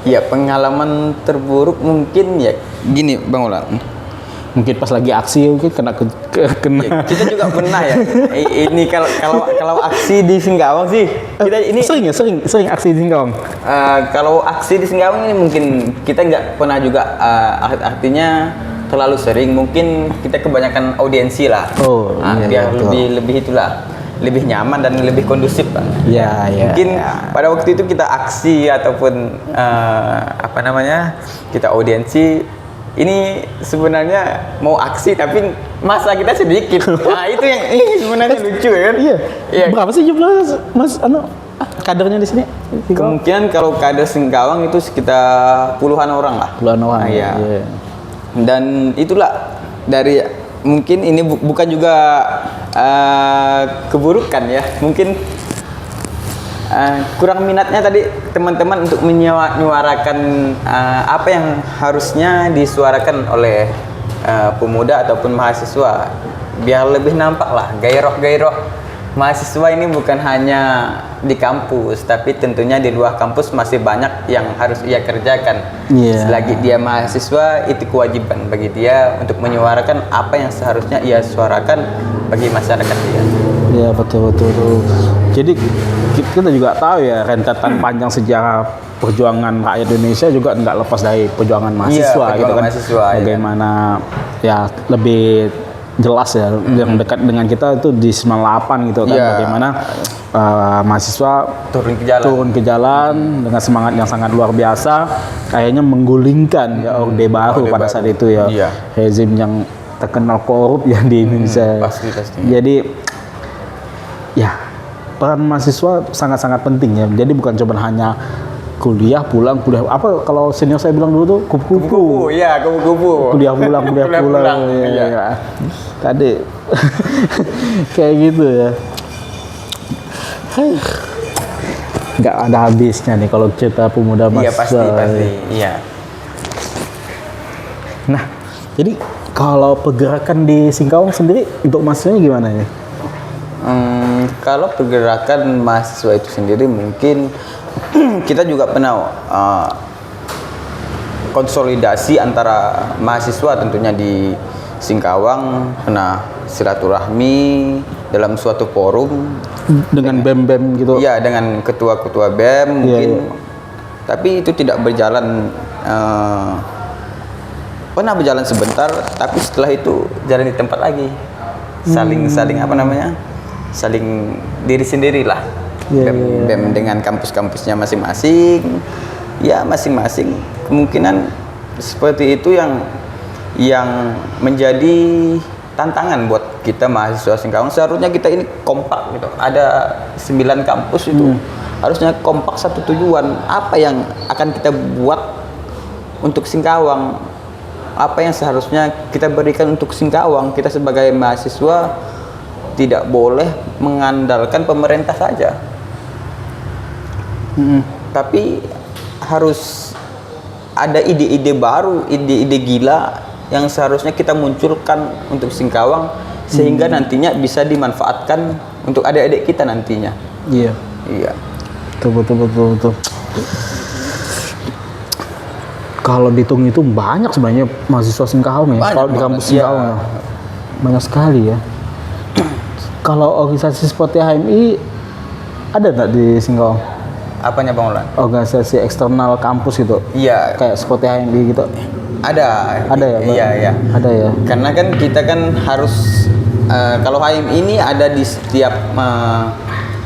Iya, pengalaman terburuk mungkin ya gini Bang Ulan.
Mungkin pas lagi aksi mungkin kena
Ya, kita juga pernah ya. Ini kalau aksi di Singkawang sih kita ini
sering aksi di Singkawang.
Kalau aksi di Singkawang ini mungkin kita nggak pernah juga artinya terlalu sering, mungkin kita kebanyakan audiensi lah. Biar lebih itulah, lebih nyaman dan lebih kondusif Pak.
Iya.
Mungkin pada waktu itu kita aksi ataupun kita audiensi. Ini sebenarnya mau aksi tapi masa kita sedikit. Nah, itu yang sebenarnya lucu ya kan?
Iya. Berapa sih jumlah Mas kadernya di sini?
Kemungkinan kalau kader Singkawang itu sekitar puluhan orang lah.
Puluhan orang.
Iya. Dan itulah dari mungkin ini bukan juga keburukan ya. Mungkin kurang minatnya tadi teman-teman untuk menyuarakan apa yang harusnya disuarakan oleh pemuda ataupun mahasiswa, biar lebih nampak lah gairah mahasiswa ini bukan hanya di kampus, tapi tentunya di luar kampus masih banyak yang harus ia kerjakan. Selagi dia mahasiswa, itu kewajiban bagi dia untuk menyuarakan apa yang seharusnya ia suarakan bagi masyarakat dia.
Iya, betul. Jadi kita juga tahu ya rentetan panjang sejarah perjuangan rakyat Indonesia juga nggak lepas dari perjuangan mahasiswa gitu kan. Bagaimana ya lebih jelas ya yang dekat dengan kita itu di 98 gitu kan, bagaimana mahasiswa turun ke jalan dengan semangat yang sangat luar biasa, kayaknya menggulingkan Orde Baru pada saat itu ya. Rezim yang terkenal korup ya di Indonesia.
Pasti.
Jadi ya peran mahasiswa sangat-sangat penting ya. Jadi bukan cuma hanya kuliah apa kalau senior saya bilang dulu tuh kupu-kupu.
Iya, kupu-kupu.
Kuliah pulang. Iya. Tadi kayak gitu ya. Nggak ada habisnya nih kalau cerita pemuda mahasiswa.
Iya, pasti. Iya.
Nah, jadi kalau pergerakan di Singkawang sendiri untuk mahasiswanya gimana ya?
Kalau pergerakan mahasiswa itu sendiri mungkin kita juga pernah konsolidasi antara mahasiswa tentunya di Singkawang, pernah silaturahmi dalam suatu forum
dengan BEM gitu.
Iya, dengan ketua-ketua BEM mungkin. Tapi itu tidak berjalan, pernah berjalan sebentar, tapi setelah itu jalan di tempat lagi. Saling saling diri sendirilah. BEM dengan kampus-kampusnya masing-masing. Ya, masing-masing kemungkinan seperti itu yang menjadi tantangan buat kita mahasiswa Singkawang. Seharusnya kita ini kompak gitu. Ada 9 kampus itu harusnya kompak satu tujuan. Apa yang akan kita buat untuk Singkawang? Apa yang seharusnya kita berikan untuk Singkawang? Kita sebagai mahasiswa tidak boleh mengandalkan pemerintah saja. Tapi harus ada ide-ide baru, ide-ide gila yang seharusnya kita munculkan untuk Singkawang sehingga nantinya bisa dimanfaatkan untuk adik-adik kita nantinya.
Iya. Betul. Kalau dihitung itu banyak sebenarnya mahasiswa Singkawang ya. Kalau di kampus Singkawang banyak sekali ya. Kalau organisasi seperti HMI ada nggak di Singkawang?
Apanya Bang Ulan?
Organisasi eksternal kampus gitu?
Iya.
Kayak seperti HMI gitu?
Ada ya, Bang?
Iya. Ada ya.
Karena kan kita kan harus kalau HMI ini ada di setiap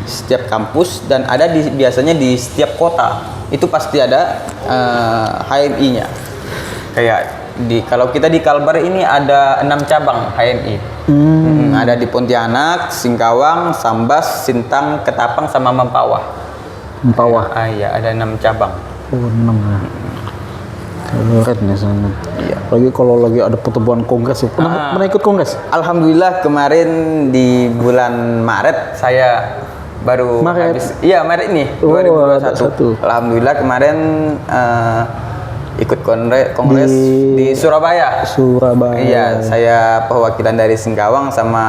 setiap kampus dan ada biasanya di setiap kota itu pasti ada HMI-nya. Kayak kalau kita di Kalbar ini ada 6 cabang HMI. Ada di Pontianak, Singkawang, Sambas, Sintang, Ketapang sama Mempawah. Iya, ada 6 cabang.
Oh, 6 ya. Keren ya sana.
Iya.
Lagi kalau lagi ada pertemuan kongres, pernah ikut kongres?
Alhamdulillah kemarin di bulan Maret saya baru habis. Iya, Maret ini 2021. Alhamdulillah kemarin ikut kongres di Surabaya. Iya, saya perwakilan dari Singkawang sama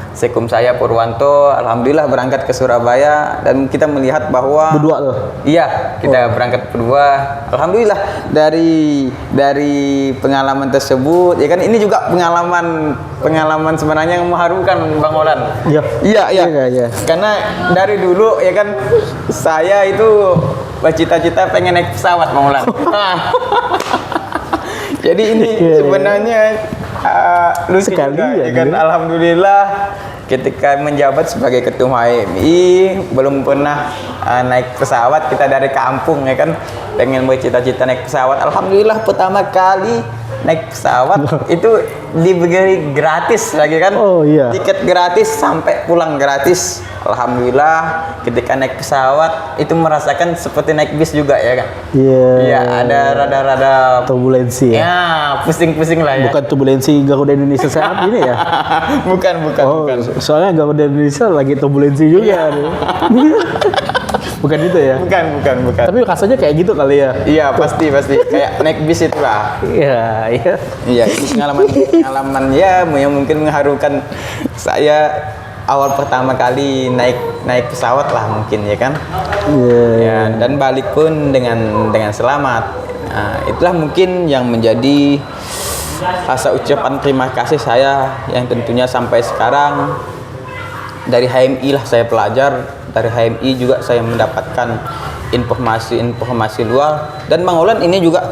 Sekum saya Purwanto. Alhamdulillah berangkat ke Surabaya dan kita melihat bahwa
berdua tuh.
Iya, kita berangkat berdua. Alhamdulillah dari pengalaman tersebut, ya kan ini juga pengalaman sebenarnya yang mengharukan Bang Olan. Iya. Karena dari dulu ya kan saya itu bercita-cita pengen naik pesawat Bang Olan. Jadi ini sebenarnya lucu
sekali
juga,
ya
kan. Alhamdulillah ketika menjabat sebagai ketua HMI belum pernah naik pesawat. Kita dari kampung ya kan pengen bercita-cita naik pesawat. Alhamdulillah pertama kali naik pesawat itu diberi gratis lagi kan. Tiket gratis sampai pulang gratis. Alhamdulillah ketika naik pesawat itu merasakan seperti naik bis juga ya kan. Iya, ada rada-rada
turbulensi ya.
Ya, pusing-pusing lah ya.
Bukan turbulensi Garuda Indonesia saat ini ya.
bukan.
Soalnya Garuda Indonesia lagi turbulensi juga. Bukan itu ya?
Bukan.
Tapi rasanya kayak gitu kali ya?
Iya, pasti. Kayak naik bis itulah.
Iya.
Iya, ini pengalaman ya yang mungkin mengharukan saya awal pertama kali naik pesawat lah mungkin ya kan. Ya, dan balik pun dengan selamat. Nah, itulah mungkin yang menjadi rasa ucapan terima kasih saya yang tentunya sampai sekarang dari HMI lah saya pelajar, dari HMI juga saya mendapatkan informasi luar. Dan Bang Olan ini juga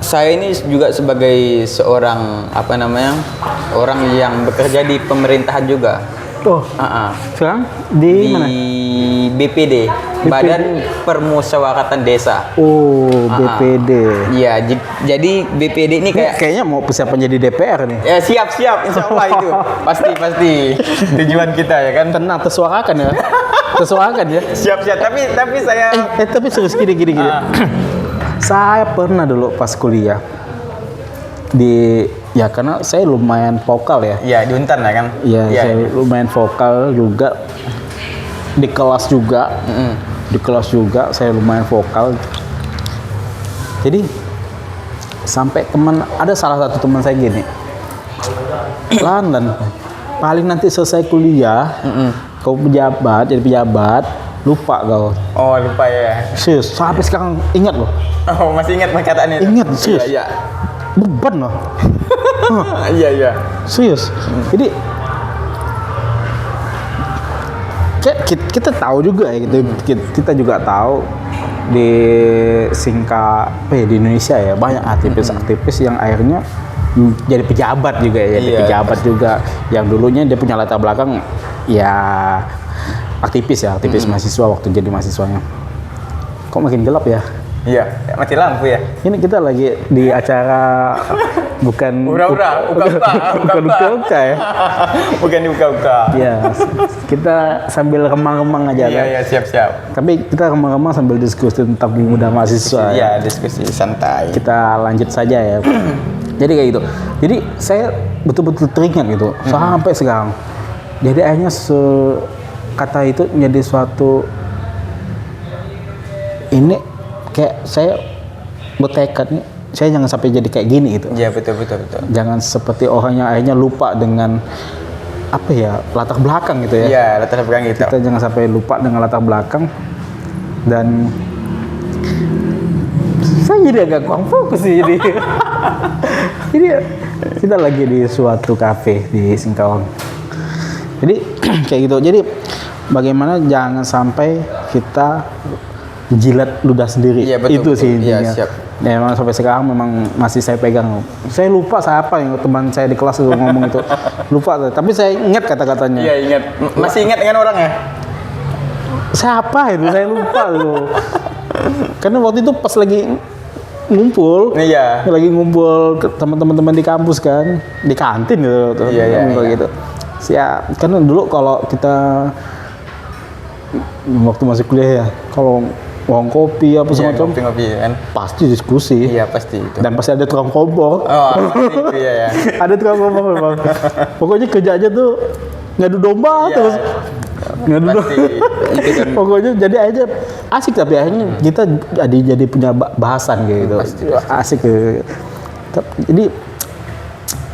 saya ini juga sebagai seorang orang yang bekerja di pemerintahan juga.
Sekarang di mana?
BPD, Badan Permusyawaratan Desa.
BPD.
Iya, jadi BPD ini
kayaknya mau persiapan jadi DPR nih.
Ya siap, insya Allah itu pasti tujuan kita ya kan.
Tenang, tersuarakan ya.
Siap. Tapi saya.
Tapi serius gini. Saya pernah dulu pas kuliah karena saya lumayan vokal ya.
Iya, di Untan ya kan?
Iya, saya lumayan vokal juga. Di kelas juga. Di kelas juga saya lumayan vokal. Jadi sampai ada salah satu teman saya gini. Lan, paling nanti selesai kuliah, kau jadi pejabat, lupa kau.
Oh, lupa ya.
Serius, sampai sekarang ingat loh.
Oh, masih ingat perkataan itu? Ingat,
serius.
Iya.
Beban loh.
Iya.
Serius. Jadi kita tahu juga ya gitu. Kita juga tahu di di Indonesia ya banyak aktivis yang akhirnya jadi pejabat juga ya. Jadi pejabat juga yang dulunya dia punya latar belakang ya aktivis mahasiswa waktu jadi mahasiswanya. Kok makin gelap ya?
Iya, mati lampu ya.
Ini kita lagi di acara bukan uka-uka ya.
Bukan uka-uka.
Iya, kita sambil remang-remang aja.
Iya, siap.
Tapi kita remang-remang sambil diskusi tentang muda mahasiswa.
Iya, diskusi santai.
Kita lanjut saja ya. Jadi kayak gitu. Jadi saya betul-betul teringat gitu sampai sekarang. Jadi akhirnya kata itu menjadi suatu ini kayak saya bertekad nih, saya jangan sampai jadi kayak gini gitu.
Iya, betul.
Jangan seperti orang yang akhirnya lupa dengan latar belakang gitu ya.
Iya, latar belakang gitu.
Kita jangan sampai lupa dengan latar belakang. Dan saya jadi agak kurang fokus sih jadi. Jadi kita lagi di suatu kafe di Singkawang. Jadi kayak gitu. Jadi bagaimana jangan sampai kita jilat ludah sendiri.
Iya, betul,
Itu sih
betul. Iya,
intinya.
siap.
Ya, memang sampai sekarang memang masih saya pegang. Saya lupa siapa yang teman saya di kelas itu ngomong itu. Lupa, tapi saya ingat kata-katanya.
Iya, ingat. Masih ingat dengan orangnya?
Siapa itu? Saya lupa tuh. Karena waktu itu pas lagi ngumpul,
Iya.
lagi ngumpul ke teman-teman di kampus kan, di kantin gitu,
Iya,
ngumpul
iya.
gitu. Siap. Karena dulu kalau kita waktu masih kuliah ya, kalau warung kopi apa
Iya,
semacam,
ngopi-ngopi kan.
pasti diskusi.
Iya, pasti itu.
Dan pasti ada tukang kompor.
Oh, pasti itu ya ya.
Ada tukang kompor memang. Pokoknya kerja aja tuh ngadu domba
Iya.
terus. Ngadu domba.
Pasti itu kan.
Pokoknya jadi aja asik, tapi akhirnya kita jadi punya bahasan gitu.
Pasti.
Asik gitu. Jadi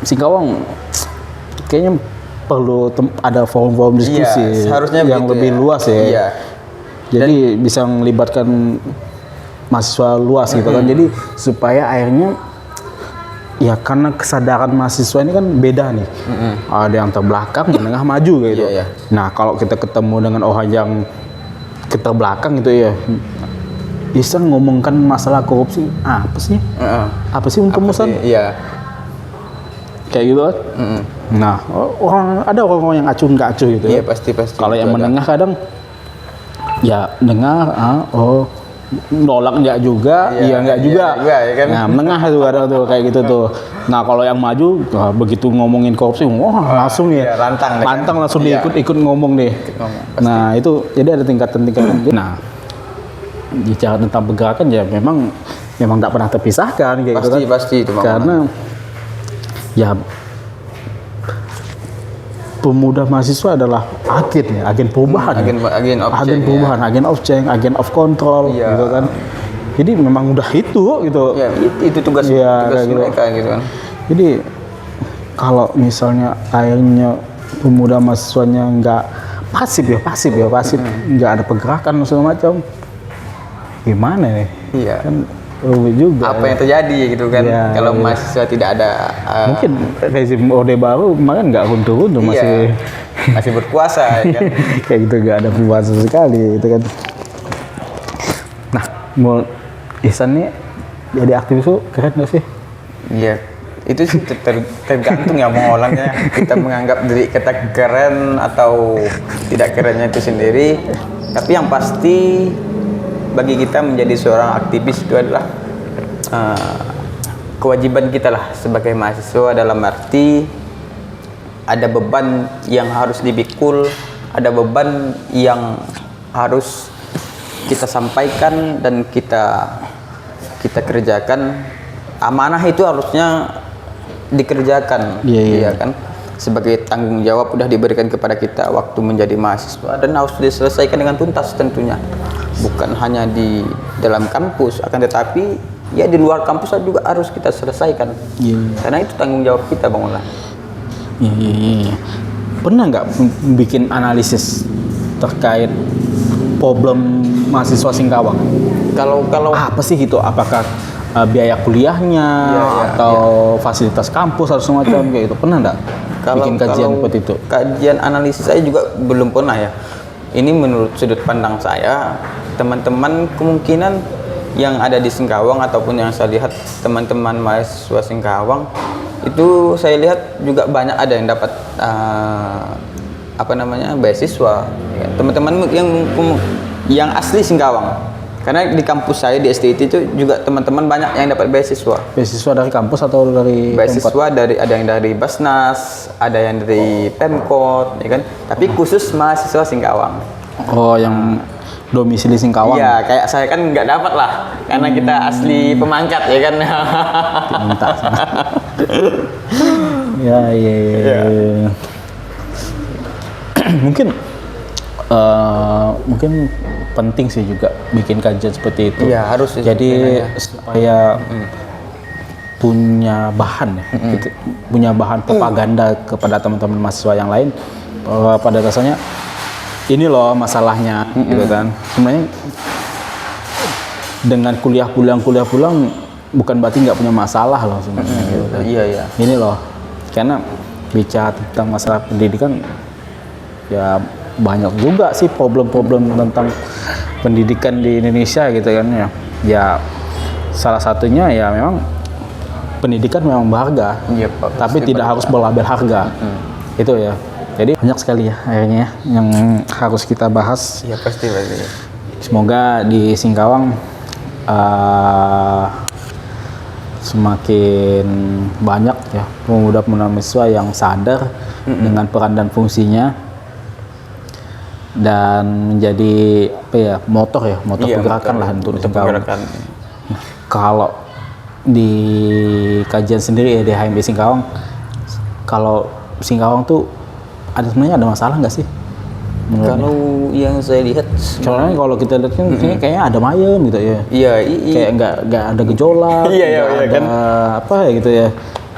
Singkawang kayaknya perlu ada forum-forum diskusi
Iya, seharusnya
yang
begitu
lebih
ya.
luas ya.
Iya.
Jadi bisa melibatkan mahasiswa luas gitu kan. Jadi supaya akhirnya ya karena kesadaran mahasiswa ini kan beda nih. Ada yang terbelakang, menengah, maju gitu.
Iya, iya.
Nah, kalau kita ketemu dengan orang yang keterbelakang gitu ya, bisa ngomongkan masalah korupsi, apa sih?
Heeh.
Apa sih untung-untungan?
Iya.
Kayak gitu kan. Nah, ada orang-orang yang acuh nggak acuh gitu.
Iya,
ya.
pasti.
Kalau yang
Itu ada.
menengah kadang ya dengar, nolak nggak juga,
Iya,
iya nggak
iya
juga.
juga, ya kan?
Nah, menengah tuh kadang tuh kayak gitu tuh. Nah, kalau yang maju, begitu ngomongin korupsi, wah langsung ya,
iya, lantang deh kan?
lantang langsung
Iya.
ikut ngomong deh.
ngomong, pasti.
Nah, itu jadi ada tingkatan-tingkatan. Nah, bicara tentang pergerakan ya memang tidak pernah terpisahkan kayak gitu kan.
Pasti itu Bang.
Karena ya pemuda mahasiswa adalah agen perubahan,
agen of
agen
change,
perubahan, agen of change, agen of control,
Iya.
gitu kan. Jadi memang udah itu gitu.
Ya, itu tugas
Iya, kayak gitu.
mereka gitu kan.
Jadi kalau misalnya akhirnya pemuda mahasiswanya nggak pasif, nggak ada pergerakan segala macam, gimana nih?
Iya.
Kan rumit juga.
Apa yang terjadi gitu kan
Iya,
kalau
iya.
mahasiswa tidak ada
Mungkin rezim Orde Baru kemarin nggak runtuh-runtuh,
iya, masih berkuasa ya kan.
kayak gitu, nggak ada perubahan sama sekali itu kan. Nah, mau Ihsan nih jadi aktivis tuh keren nggak sih?
Iya, itu sih tergantung ya mau orangnya. Kita menganggap diri kita keren atau tidak kerennya itu sendiri. Tapi yang pasti bagi kita menjadi seorang aktivis itu adalah kewajiban kita lah sebagai mahasiswa, dalam arti ada beban yang harus dipikul, ada beban yang harus kita sampaikan dan kita kerjakan. Amanah itu harusnya dikerjakan,
Iya.
kan? Sebagai tanggung jawab udah diberikan kepada kita waktu menjadi mahasiswa, dan harus diselesaikan dengan tuntas tentunya. Bukan hanya di dalam kampus, akan tetapi ya di luar kampus juga harus kita selesaikan.
Iya.
Karena itu tanggung jawab kita, Bang Ulan.
Iya. Pernah nggak bikin analisis terkait problem mahasiswa Singkawang?
Kalau
Apa sih gitu? Apakah biaya kuliahnya
Iya,
atau fasilitas kampus atau semacam kayak itu? Pernah nggak bikin kajian seperti itu?
Kajian analisis saya juga belum pernah ya. Ini menurut sudut pandang saya, teman-teman kemungkinan yang ada di Singkawang ataupun yang saya lihat teman-teman mahasiswa Singkawang itu saya lihat juga banyak ada yang dapat beasiswa. Ya, teman-teman yang asli Singkawang. Karena di kampus saya di STIT itu juga teman-teman banyak yang dapat beasiswa.
Beasiswa dari kampus atau dari
Beasiswa
tempat?
ada yang dari Basnas, ada yang dari Pemkot, ya kan. Tapi khusus mahasiswa Singkawang.
Oh, yang domisili Singkawang.
Iya, kayak saya kan nggak dapat lah, karena kita asli pemangkat, ya kan.
Minta. Ya. Mungkin penting sih juga bikin kajian seperti itu.
Iya, harus sih
Jadi
sebenarnya.
supaya punya bahan ya, gitu, punya bahan propaganda kepada teman-teman mahasiswa yang lain bahwa pada dasarnya ini loh masalahnya, gitu kan. Sebenarnya dengan kuliah pulang bukan berarti nggak punya masalah loh sebenarnya, gitu kan.
Iya.
Ini loh, karena bicara tentang masalah pendidikan ya banyak juga sih problem-problem tentang pendidikan di Indonesia gitu kan ya. Ya salah satunya ya memang pendidikan memang berharga,
Iya, Pak.
tapi
Pasti
tidak harus berlabel harga. Itu ya. Jadi banyak sekali ya akhirnya yang harus kita bahas.
Iya pasti.
Semoga di Singkawang semakin banyak ya pemuda-pemuda mahasiswa yang sadar dengan peran dan fungsinya dan menjadi apa ya motor
Iya,
pergerakan
motor,
lah untuk
motor
Singkawang.
pergerakan.
Kalau di kajian sendiri ya di HMB Singkawang, kalau Singkawang tuh sebenarnya ada masalah nggak sih?
Kalau yang saya lihat,
Soalnya kalau kita lihat kan kayaknya ada mayem gitu ya.
iya,
Kayak nggak ada gejolak,
Iya, iya,
nggak
iya,
ada
kan?
apa ya gitu ya.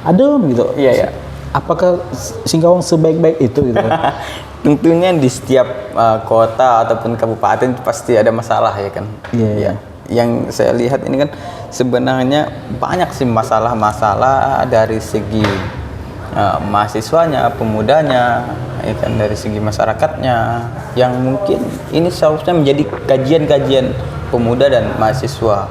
Adem gitu.
Iya, iya.
Apakah Singkawang sebaik-baik itu gitu?
Tentunya di setiap kota ataupun kabupaten pasti ada masalah ya kan.
Iya,
Ya. Yang saya lihat ini kan sebenarnya banyak sih masalah-masalah dari segi mahasiswanya, pemudanya, ya kan, dari segi masyarakatnya, yang mungkin ini seharusnya menjadi kajian-kajian pemuda dan mahasiswa.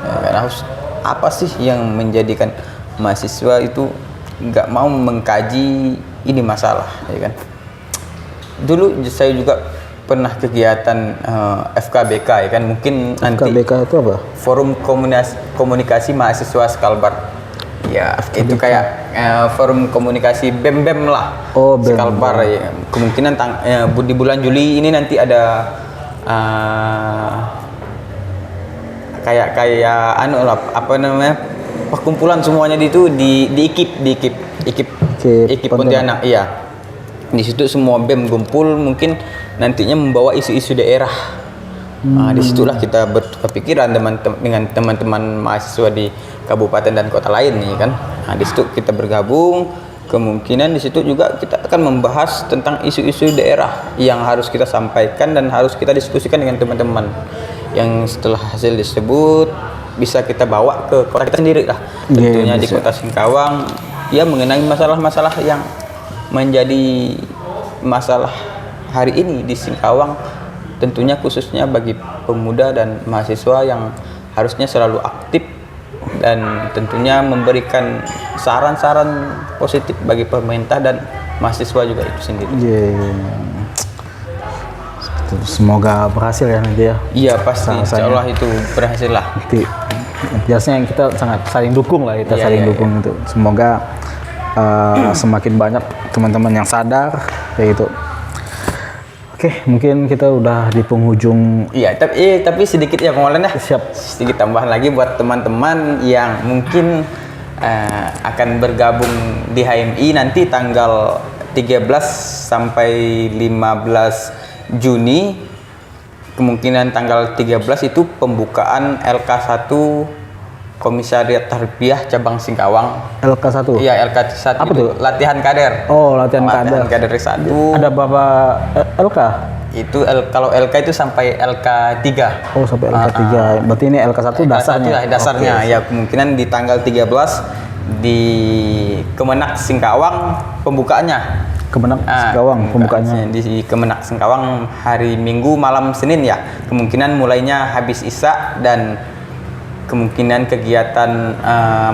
Ya kan, harus apa sih yang menjadikan mahasiswa itu nggak mau mengkaji ini masalah, ya kan? Dulu saya juga pernah kegiatan FKBK ya kan, mungkin nanti
KBK itu apa?
Forum Komunikasi Mahasiswa Skalbar. Ya, itu kayak forum komunikasi BEM lah.
Oh, BEM.
Skalbar ya. Kemungkinan di bulan Juli ini nanti ada kayak anu lah, apa namanya? Perkumpulan semuanya di IKIP Pontianak. Iya. Di situ semua BEM kumpul, mungkin nantinya membawa isu-isu daerah. Disitulah kita berpikiran dengan teman-teman mahasiswa di kabupaten dan kota lain nih kan. Di situ kita bergabung, kemungkinan di situ juga kita akan membahas tentang isu-isu daerah yang harus kita sampaikan dan harus kita diskusikan dengan teman-teman. Yang setelah hasil disebut bisa kita bawa ke kota kita sendiri lah. Tentunya di kota Singkawang, ya mengenai masalah-masalah yang menjadi masalah hari ini di Singkawang, tentunya khususnya bagi pemuda dan mahasiswa yang harusnya selalu aktif dan tentunya memberikan saran-saran positif bagi pemerintah dan mahasiswa juga itu sendiri.
Semoga berhasil ya nanti ya.
Iya pasti, insya Allah itu berhasil lah.
Nanti biasanya kita sangat saling dukung lah, kita saling dukung itu. Semoga semakin banyak teman-teman yang sadar kayak gitu. Oke, mungkin kita udah di penghujung.
Iya, tapi sedikit ya Kang Walan ya.
Siap.
Sedikit tambahan lagi buat teman-teman yang mungkin akan bergabung di HMI nanti tanggal 13 sampai 15 Juni. Kemungkinan tanggal 13 itu pembukaan LK1 Komisariat Tarbiyah Cabang Singkawang.
LK1?
Iya, LK1
apa
itu
tuh?
latihan kader.
Oh, latihan kader.
Kader 1.
Ada berapa LK?
Itu kalau LK itu sampai LK3.
Oh, sampai LK3. Berarti ini LK1 dasarnya.
Dasarnya. Okay. Ya, kemungkinan di tanggal 13 di Kemenak Singkawang pembukaannya.
Kemenak Singkawang pembukaannya.
Di Kemenak Singkawang hari Minggu malam Senin ya. Kemungkinan mulainya habis Isya dan kemungkinan kegiatan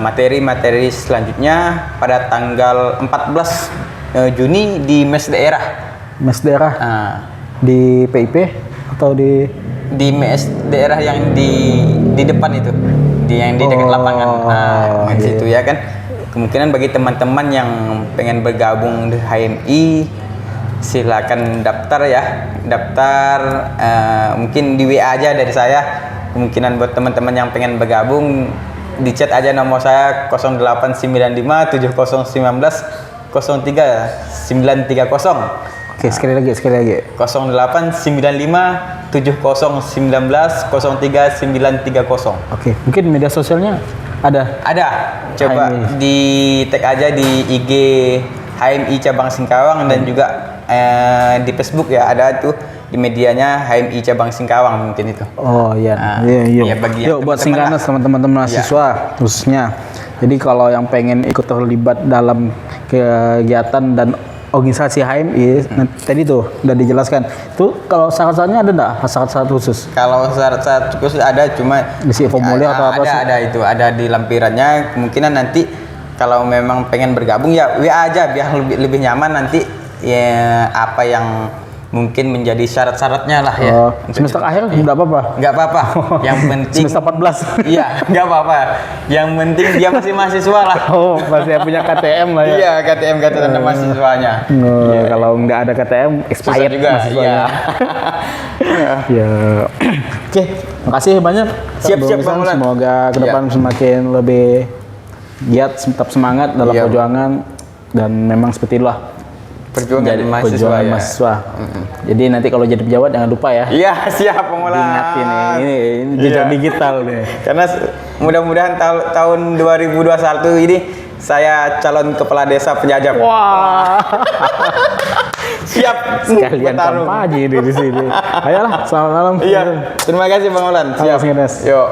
materi-materi selanjutnya pada tanggal 14 Juni di mes daerah.
Mes daerah? Di PIP atau di
mes daerah yang di depan itu, yang di dekat lapangan. Di situ ya kan. Kemungkinan bagi teman-teman yang pengen bergabung di HMI silakan daftar ya. Daftar mungkin di WA aja dari saya. Kemungkinan buat teman-teman yang pengen bergabung di chat aja nomor saya 0895 7019 03 930.
Oke, sekali lagi.
0895 7019 03 930.
Oke, mungkin media sosialnya ada?
Ada. Coba di tag aja di IG HMI Cabang Singkawang dan juga di Facebook ya, ada tuh di medianya HMI Cabang Singkawang mungkin itu.
Oh iya. Iya. Yuk buat Singkanas teman-teman mahasiswa khususnya. Jadi kalau yang pengen ikut terlibat dalam kegiatan dan organisasi HMI, tadi tuh udah dijelaskan. Itu kalau syarat-syaratnya ada nggak syarat-syarat khusus?
Kalau syarat-syarat khusus ada, cuma
Isi formulir atau apa sih?
ada itu, ada di lampirannya. Kemungkinan nanti kalau memang pengen bergabung ya WA aja biar lebih nyaman nanti ya apa yang mungkin menjadi syarat-syaratnya lah ya.
Oh, semester akhir nggak apa-apa?
Nggak apa-apa. Yang penting
Semester 14.
iya, nggak apa-apa. Yang penting dia masih mahasiswa lah.
Oh, masih punya KTM lah ya?
Iya, KTM kartu tanda mahasiswanya.
Oh, kalau nggak ada KTM,
Susah
expired
juga.
mahasiswanya.
Iya.
Ya. Oke, makasih banyak.
Siap,
Bung
siap,
Ihsan.
Bang Ulan.
Semoga ke depan semakin lebih giat, tetap semangat dalam
Iya.
perjuangan, dan memang seperti itulah
Perjuangan mahasiswa
perjuangan
ya.
mahasiswa. Jadi nanti kalau jadi pejabat jangan lupa ya.
Iya, siap pengulang.
Diingatin ini jejak
Iya.
digital nih.
Karena mudah-mudahan tahun 2021 ini saya calon kepala desa penjajah.
Wah,
Siap
sekalian
bertarung.
kampanye di sini. Ayolah, selamat malam.
Iya, terima kasih Bang Ulan.
Siap.
Yuk.